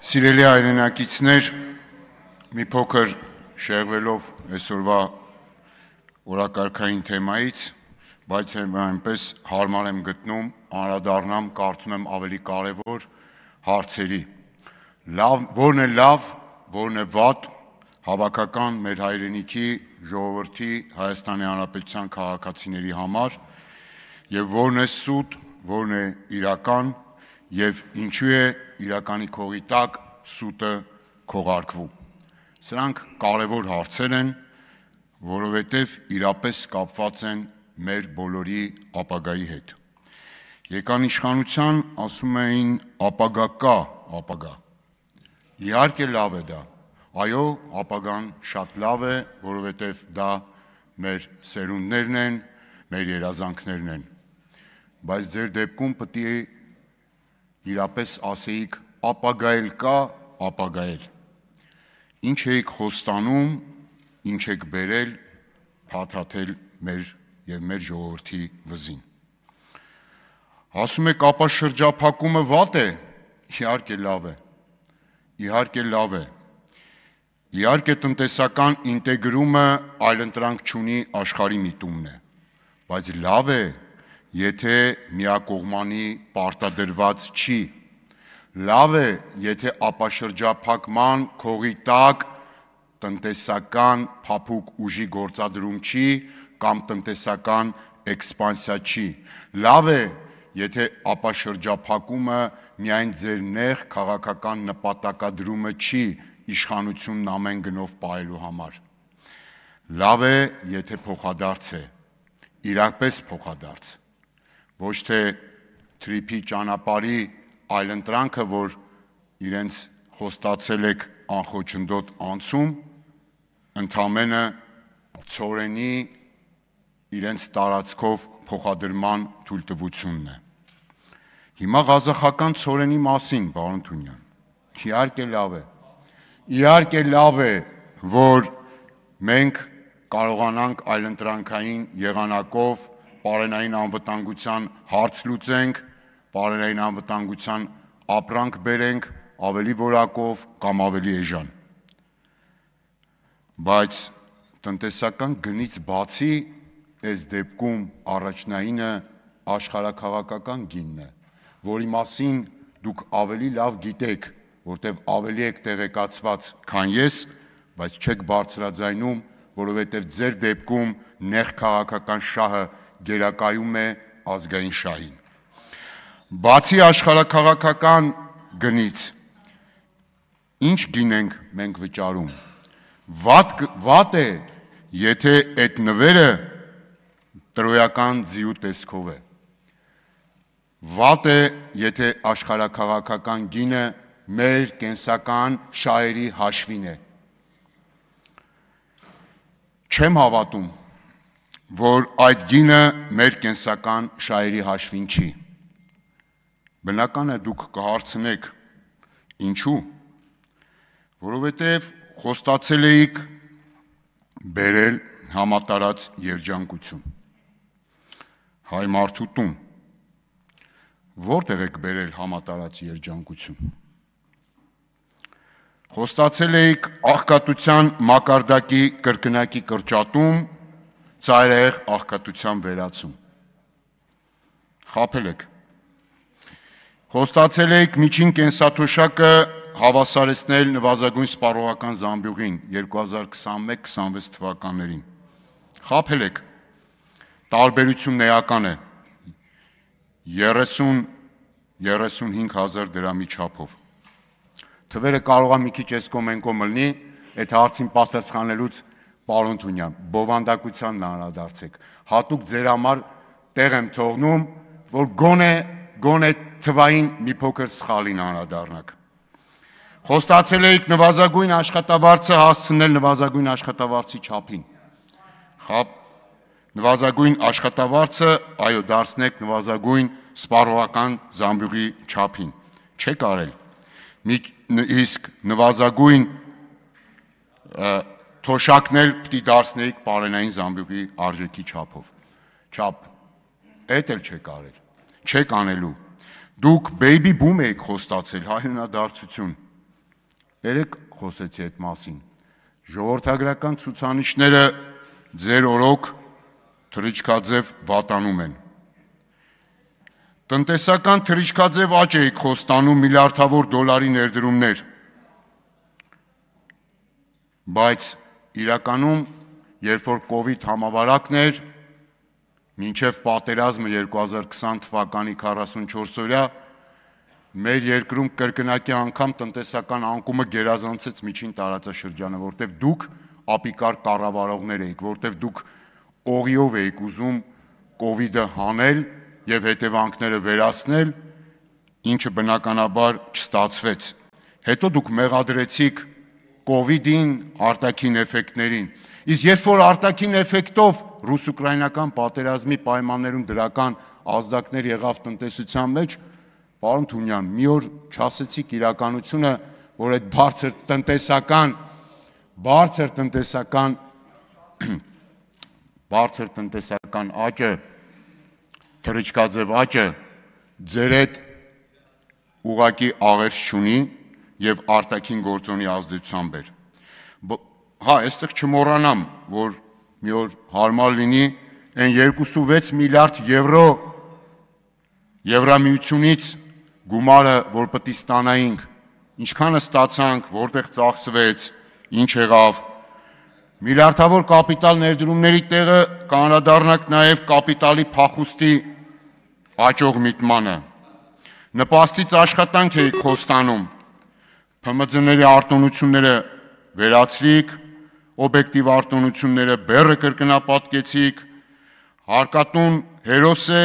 Սիրելի հայրենակիցներ, մի փոքր շեղվելով այսօրվա օրակարգային թեմայից, բայց այնպես հարմար եմ գտնում անդրադառնամ, կարծում եմ ավելի կարևոր հարցերի։ Որն է լավ, որն է վատ, հավաքական մեր հայրենիքի, ժողովրդի, Հայաստանի Հանրապետության քաղաքացիների համար, եւ որն է սուտ, որն է իրական, եւ ինչու է իրականի քողի տակ սուտը քողարկվում։ Սրանք կարևոր հարցեր են, որովհետև իրապես կապված են մեր բոլորի ապագայի հետ։ Եկան իշխանության, ասում էին ապագա կա, ապագա։ Իհարկե լավ է դա։ Այո, ապագան շատ լավ է, որովհետև դա մեր սերունդներն են, մեր երազանքներն են։ Բայց ձեր դեպքում պետք է իրապես ասեիք ապագայել կա, ապագայել։ Ինչ եք խոստանում, ինչ եք բերել, փաթաթել մեր եւ մեր ժողովրդի վզին։ Ասում եք ապաշրջափակումը վատ է, իհարկե լավ է։ Իհարկե լավ է։ Իհարկե տնտեսական ինտեգրումը այլընտրանք չունի աշխարհի միտումն է, բայց լավ է, եթե միակողմանի պարտադրված չի, լավ է, եթե ապաշրջափակման քողի տակ տնտեսական փափուկ ուժի գործադրում չի կամ տնտեսական էքսպանսիա չի, լավ է, եթե ապաշրջափակումը միայն ձեր նեղ քաղաքական նպատակադրումը չի իշխանությունն ամեն գնով պահելու համար, լավ է, եթե փոխադարձ է, իրապես փոխադարձ, ոչ թե թրիփի ճանապարհի այլընտրանքը, որ իրենց խոստացել եք անխոչնդոտ անցում, ընդամենը ցորենի իրենց տարածքով փոխադրման թույլտվությունն է։ Հիմա ղազախական ցորենի մասին, պարոն Թունյան, իհարկե լավ է, որ մենք կարողանանք այլընտրանքային եղանակով պարենային անվտանգության հարց լուծենք, պարենային անվտանգության ապրանք բերենք ավելի որակով կամ ավելի էժան։ Բայց տնտեսական գնից բացի այս դեպքում առաջնայինը աշխարհաքաղաքական գինն է, որի մասին դուք ավելի լավ գիտեք, որտեղ ավելի եք տեղեկացված, քան ես, բայց չեք բարձրաձայնում, որովհետև ձեր դեպքում նեղ քաղաքական շահը գերակայում է ազգային շահին։ Բացի աշխարհաքաղաքական գնից, ինչ գին ենք մենք վճարում։ Վատ է, եթե այդ նվերը տրոյական ձիու տեսքով է։ Վատ է, եթե աշխարհաքաղաքական գինը մեր կենսական շահերի հաշվին է։ Չեմ հավատում, որ այդ գինը մեր կենսական շահերի հաշվին չի։ Բնական է դուք կհարցնեք, ինչու, որովհետև խոստացել էիք բերել համատարած երջանկություն։ Հայ մարդու տուն, որտեղ եք բերել համատարած երջանկություն։ Խոստացել էիք աղքատության մակարդակի կրկնակի կրճատում, ծայրահեղ աղքատության վերացում։ Խաբել եք։ Խոստացել էիք միջին կենսաթոշակը հավասարեցնել նվազագույն սպառողական զամբյուղին 2021-26 թվականներին։ Խաբել եք։ Տարբերությունն էական է 30-35 հազար դրամի չափով։ Թվերը կարող է մի քիչ էսկոմենկոմ լինի, այդ հարցին պատասխանելուց պարոն Թունյան, բովանդակությանն անդրադարձեք։ Հատուկ ձեր համար տեղ եմ թողնում, որ գոնե թվային մի փոքր սխալին անդրադառնաք։ Խոստացել էիք նվազագույն աշխատավարձը հասցնել նվազագույն աշխատավարձի չափին։ Նվազագույն աշխատավարձը, այո, դարձնեք նվազագույն սպառողական զամբյուղի չափին։ Չեք արել։ Իսկ նվազագույն թոշակն էլ պիտի դարձնեիք պարենային զամբյուղի արժեքի չափով։ Էդ էլ չեք արել։ Չեք անելու։ Դուք baby boom եք խոստացել, հայրենադարձություն։ Երեք խոսեցի այդ մասին։ Ժողովրդագրական ցուցանիշները ձեր օրոք թռիչքաձև վատանում են։ Տնտեսական թռիչքաձև աճ եք խոստանում միլիարդավոր դոլարի ներդրումներ, բայց իրականում, երբ որ կովիդ համավարակն էր, մինչև պատերազմը 2020 թվականի 44 օրյա, մեր երկրում կրկնակի անգամ տնտեսական անկումը գերազանցեց միջին տարածաշրջանը, որտեղ դուք ապիկար կառավարողներ էիք, որտեղ դուք օղիով էիք ուզում կովիդը հանել եւ հետևանքները վերացնել, ինչը բնականաբար չստացվեց։ Հետո դուք մեղադրեցիք կովիդին, արտաքին էֆեկտներին։ Իսկ երբ որ արտաքին էֆեկտով ռուս-ուկրաինական պատերազմի պայմաններում դրական ազդակներ եղավ տնտեսության մեջ, պարոն Թունյան, մի օր չասեցիք իրականությունը, որ այդ բարձր տնտեսական աճը, թռիչքաձև աճը ձեր հետ ուղղակի աղերս չունի եւ արտաքին գործոնի ազդեցությամբ էր։ Հա, այստեղ չմոռանամ, որ մի օր հարմար լինի այն 2.6 միլիարդ եվրո Եվրամիությունից գումարը, որ պետք է ստանայինք, ինչքանը ստացանք, որտեղ ծախսվեց, ինչ եղավ։ Միլիարդավոր կապիտալ ներդրումների տեղը կանրադառնանք նաև կապիտալի փախուստի աճող միտմանը։ Նպաստից աշխատանք եք խոստանում, ՓՄԶ-ների արտոնությունները վերացրիք, օբյեկտիվ արտոնությունները բեռը կրկնապատկեցիք, հարկատուն հերոս է,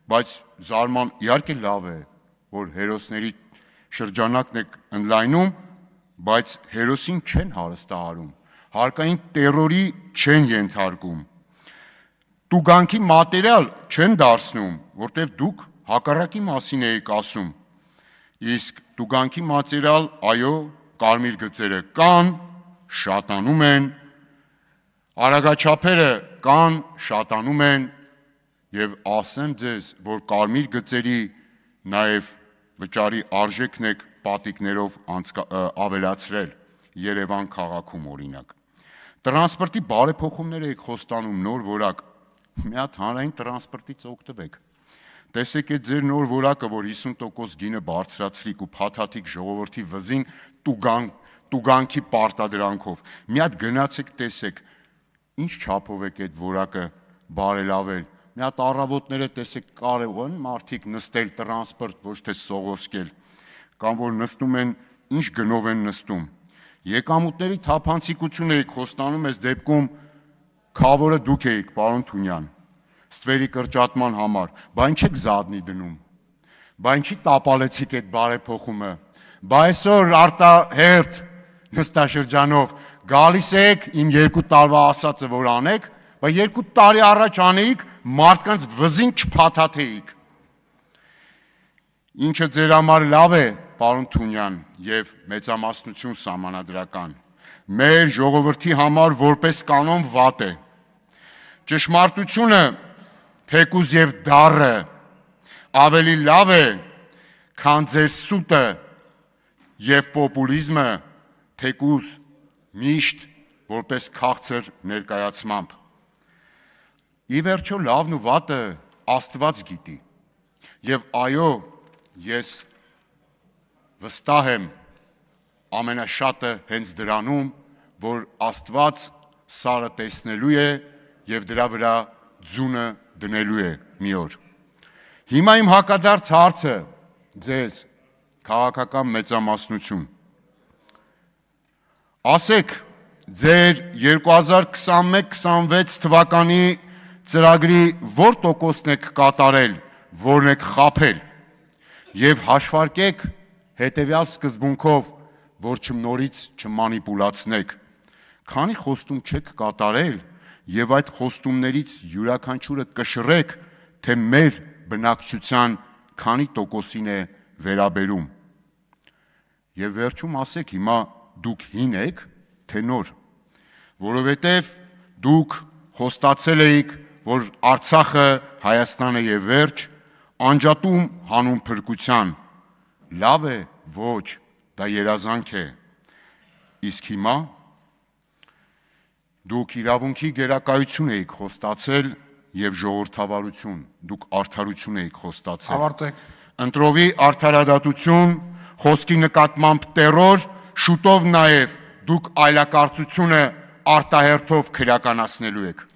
բայց զարման իհարկե լավ է, որ հերոսների շրջանակն եք ընդլայնում, բայց հերոսին չեն հարստահարում, հարկային տերորի չեն ենթարկում, տուգանքի մատերիալ չեն դարձնում, որտեղ դուք հակառակի մասին եք ասում, իսկ տուգանքի մատերիալ, այո, կարմիր գծերը կան, շատանում են, արագաչափերը կան, շատանում են, եւ ասեմ ձեզ, որ կարմիր գծերի նաև վճարի արժեքն եք պատիկներով ավելացրել Երևան քաղաքում օրինակ։ Տրանսպորտի բարեփոխումներ եք խոստանում նոր որակ, մի հատ հանրային տրանսպորտից օգտվեք։ Տեսեք այդ ձեր նոր որակը, որ 50% գինը բարձրացրիք ու փաթաթիկ ժողովրդի վզին տուգանքի պարտադրանքով։ Մի հատ գնացեք տեսեք, ինչ չափով եք այդ որակը բարելավել։ Մի հատ առավոտները տեսեք կարող են մարդիկ նստել տրանսպորտ, ոչ թե սողոսկել, կամ որ նստում են, ինչ գնով են նստում։ Եկամուտների թափանցիկություն եք խոստանում, այս դեպքում քավորը դուք եք, պարոն Թունյան, ստվերի կրճատման համար, բա ինչ եք զատնի դնում, բա ինչի տապալեցիք այդ բարեփոխումը, բա այսօր արտահերթ նստաշրջանով գալիս եք իմ 2 տարվա ասածը, որ անեք, բա 2 տարի առաջ անեիք, մարդկանց վզին չփաթաթեիք։ Ինչը ձեր համար լավ է, պարոն Թունյան, եւ մեծամասնություն սահմանադրական, մեր ժողովրդի համար որպես կանոն վատ է։ Ճշմարտությունը, թեկուզ եւ դառը, ավելի լավ է, քան ձեր սուտը եւ պոպուլիզմը, թեկուզ միշտ որպես քաղցր ներկայացմամբ։ Ի վերջո լավն ու վատը Աստված գիտի, եւ այո, ես վստահ եմ ամենաշատը հենց դրանում, որ Աստված սարը տեսնելու է եւ դրա վրա ձունը դնելու է մի օր։ Հիմա իմ հակադարձ հարցը ձեզ, քաղաքական մեծամասնություն, ասեք ձեր 2021-26 թվականի ծրագրի որ տոկոսն եք կատարել, որն եք խաբել, եւ հաշվարկեք հետեւյալ սկզբունքով, որ նորից չմանիպուլացնեք, քանի խոստում չեք կատարել եւ այդ խոստումներից յուրաքանչյուրը կշռեք, թե մեր բնակչության քանի տոկոսին է վերաբերում։ Եվ վերջում ասեք հիմա դուք հին եք, թե նոր, որովհետև դուք խոստացել էիք, որ Արցախը Հայաստանը եւ վերջ, անջատում հանուն փրկության, լավ է, ոչ, դա երազանք է, իսկ հիմա դուք իրավունքի գերակայություն եք խոստացել եւ ժողովրդավարություն, դուք արդարություն եք խոստացել։ Ավարտեք։ Ընտրովի արդարադատություն, խոսքի նկատմամբ տերոր, շուտով նաեւ դուք այլակարծությունը արտահերթով քրականացնելու եք։